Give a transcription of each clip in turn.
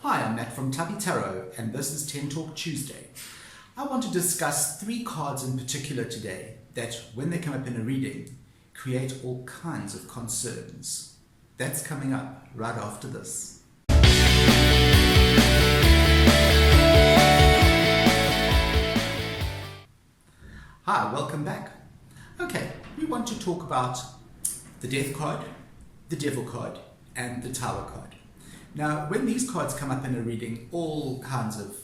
Hi, I'm Matt from Tubby Tarot, and this is 10 Talk Tuesday. I want to discuss 3 cards in particular today that, when they come up in a reading, create all kinds of concerns. That's coming up right after this. Hi, welcome back. Okay, we want to talk about the Death card, the Devil card, and the Tower card. Now, when these cards come up in a reading, all kinds of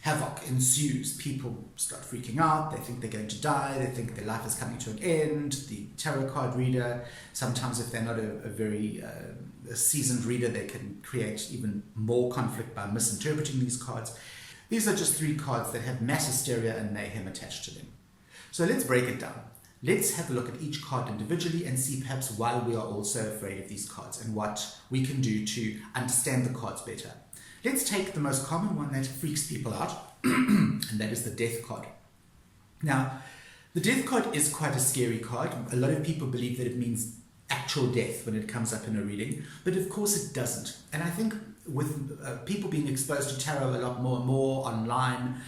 havoc ensues. People start freaking out, they think they're going to die, they think their life is coming to an end. The tarot card reader, sometimes if they're not a very seasoned reader, they can create even more conflict by misinterpreting these cards. These are just 3 cards that have mass hysteria and mayhem attached to them. So let's break it down. Let's have a look at each card individually and see perhaps why we are all so afraid of these cards and what we can do to understand the cards better. Let's take the most common one that freaks people out, and that is the Death card. Now, the Death card is quite a scary card. A lot of people believe that it means actual death when it comes up in a reading, but of course it doesn't. And I think with people being exposed to tarot a lot more and more online,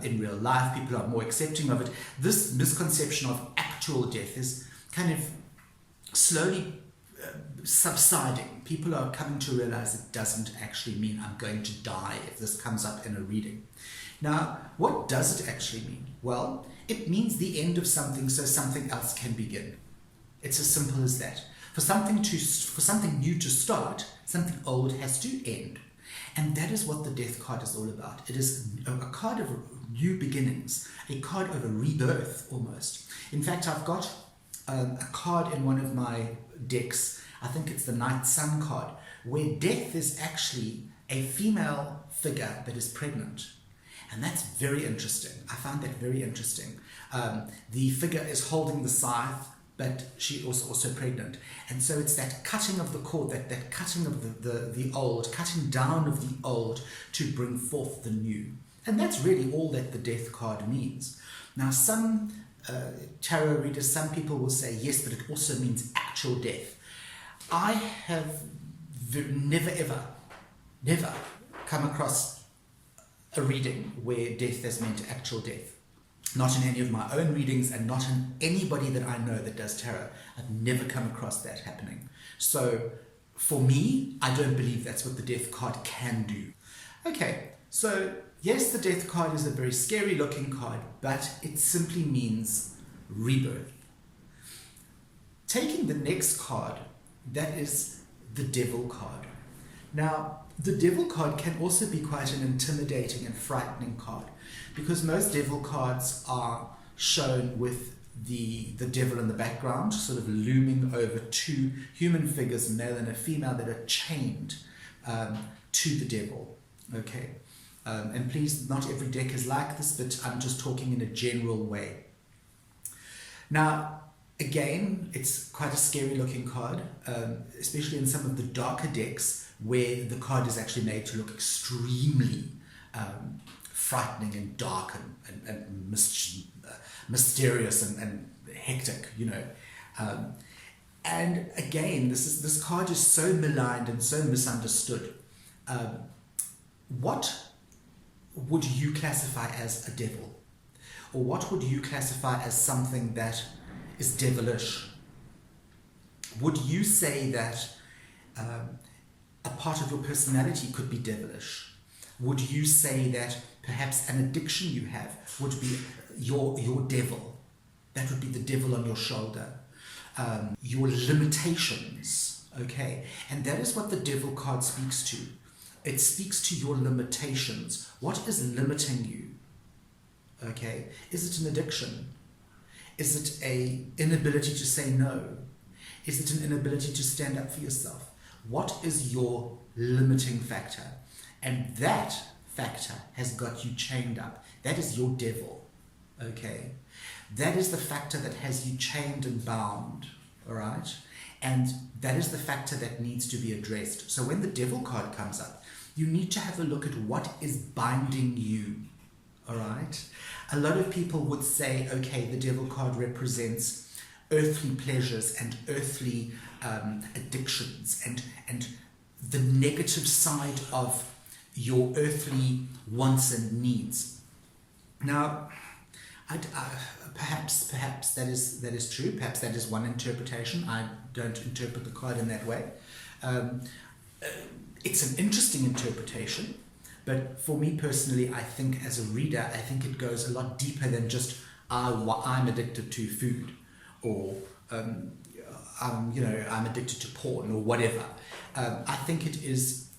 in real life, people are more accepting of it. This misconception of actual death is kind of slowly subsiding. People are coming to realize it doesn't actually mean I'm going to die if this comes up in a reading. Now, what does it actually mean? Well, it means the end of something so something else can begin. It's as simple as that. For something new to start, something old has to end. And that is what the Death card is all about. It is a card of new beginnings, a card of a rebirth almost. In fact, I've got a card in one of my decks, I think it's the Night Sun card, where death is actually a female figure that is pregnant. And that's very interesting. I found that very interesting. The figure is holding the scythe, but she is also pregnant. And so it's that cutting of the cord, that cutting of the old, cutting down of the old to bring forth the new. And that's really all that the Death card means. Now, some tarot readers, some people will say, yes, but it also means actual death. I have never come across a reading where death has meant actual death. Not in any of my own readings and not in anybody that I know that does tarot. I've never come across that happening. So for me, I don't believe that's what the Death card can do. Okay, so yes, the Death card is a very scary looking card, but it simply means rebirth. Taking the next card, that is the Devil card. Now, the Devil card can also be quite an intimidating and frightening card, because most Devil cards are shown with the devil in the background, sort of looming over 2 human figures, a male and a female, that are chained to the devil. Okay, and please, not every deck is like this, but I'm just talking in a general way. Now, again, it's quite a scary looking card, especially in some of the darker decks where the card is actually made to look extremely frightening and dark and mysterious and hectic, you know. And again, this card is so maligned and so misunderstood. What would you classify as a devil? Or what would you classify as something that is devilish? Would you say that a part of your personality could be devilish? Would you say that perhaps an addiction you have would be your devil? That would be the devil on your shoulder. Your limitations, okay? And that is what the Devil card speaks to. It speaks to your limitations. What is limiting you? Okay? Is it an addiction? Is it an inability to say no? Is it an inability to stand up for yourself? What is your limiting factor? And that factor has got you chained up. That is your devil, okay? That is the factor that has you chained and bound, all right? And that is the factor that needs to be addressed. So when the Devil card comes up, you need to have a look at what is binding you, all right? A lot of people would say, okay, the Devil card represents earthly pleasures and earthly addictions and the negative side of your earthly wants and needs. Now, perhaps that is true. Perhaps that is one interpretation. I don't interpret the card in that way. It's an interesting interpretation, but for me personally, I think as a reader, I think it goes a lot deeper than just I'm addicted to food, or I'm addicted to porn or whatever. I think it is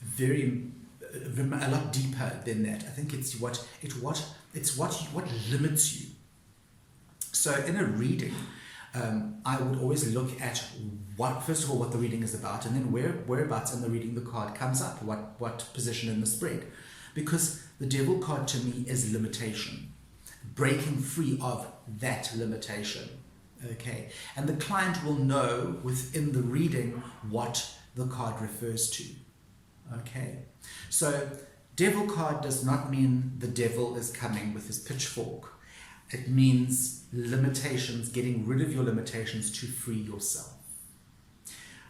very a lot deeper than that. I think it's what limits you. So in a reading, I would always look at first of all what the reading is about, and then whereabouts in the reading the card comes up, what position in the spread, because the Devil card to me is limitation, breaking free of that limitation. Okay, and the client will know within the reading what the card refers to. Okay, so Devil card does not mean the devil is coming with his pitchfork. It means limitations, getting rid of your limitations to free yourself.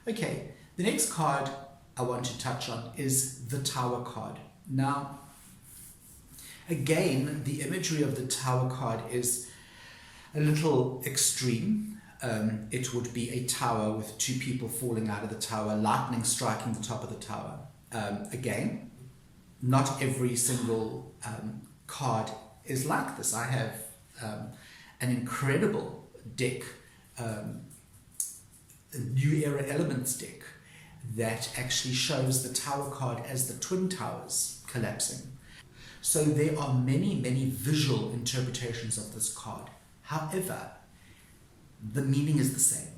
Okay, the next card I want to touch on is the Tower card. Now, again, the imagery of the Tower card is a little extreme. It would be a tower with two people falling out of the tower, lightning striking the top of the tower. Again, not every single card is like this. I have an incredible deck, a New Era Elements deck, that actually shows the Tower card as the Twin Towers collapsing. So there are many, many visual interpretations of this card. However, the meaning is the same.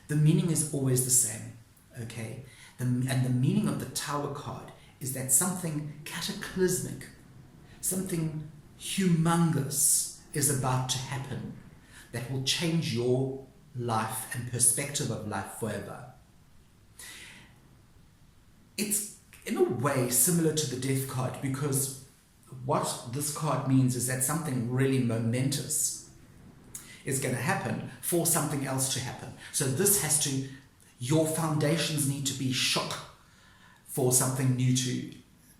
The meaning is always the same, okay? And the meaning of the Tower card is that something cataclysmic, something humongous is about to happen that will change your life and perspective of life forever. It's in a way similar to the Death card, because what this card means is that something really momentous is going to happen for something else to happen. So this has to, your foundations need to be shook for something new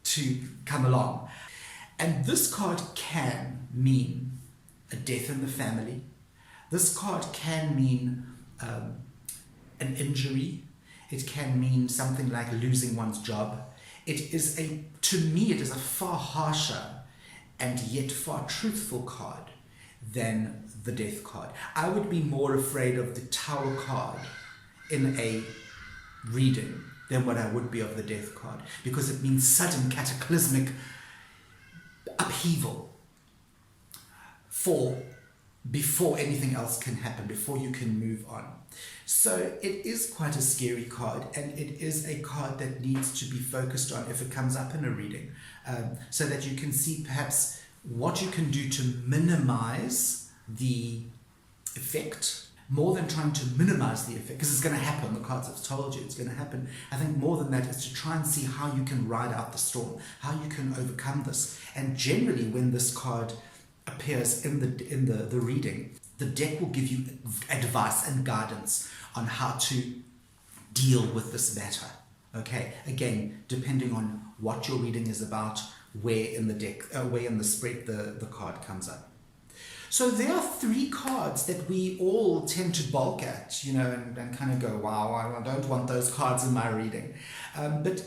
to come along. And this card can mean a death in the family. This card can mean an injury. It can mean something like losing one's job. To me, it is a far harsher and yet far truthful card than the Death card. I would be more afraid of the Tower card in a reading than what I would be of the Death card, because it means sudden cataclysmic upheaval before anything else can happen, before you can move on. So it is quite a scary card, and it is a card that needs to be focused on if it comes up in a reading, so that you can see perhaps what you can do to minimize the effect, more than trying to minimize the effect, because it's going to happen. The cards have told you it's going to happen. I think more than that is to try and see how you can ride out the storm, how you can overcome this. And generally, when this card appears in the reading, the deck will give you advice and guidance on how to deal with this matter. Okay, again, depending on what your reading is about, where in the deck, where in the spread the card comes up. So there are three cards that we all tend to balk at, and kind of go, wow, I don't want those cards in my reading. But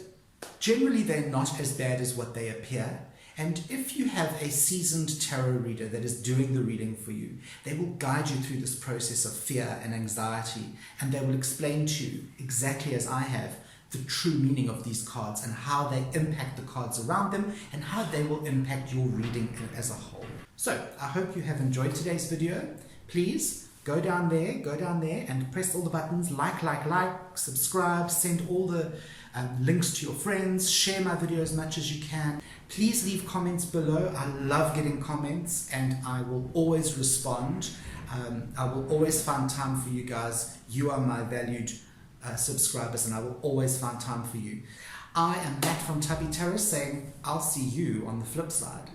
generally, they're not as bad as what they appear. And if you have a seasoned tarot reader that is doing the reading for you, they will guide you through this process of fear and anxiety, and they will explain to you, exactly as I have, the true meaning of these cards and how they impact the cards around them and how they will impact your reading as a whole. So I hope you have enjoyed today's video. Please go down there and press all the buttons, like, subscribe, send all the links to your friends, share my video as much as you can. Please leave comments below. I love getting comments, and I will always respond. I will always find time for you guys. You are my valued subscribers, and I will always find time for you. I am Matt from Tubby Terrace saying I'll see you on the flip side.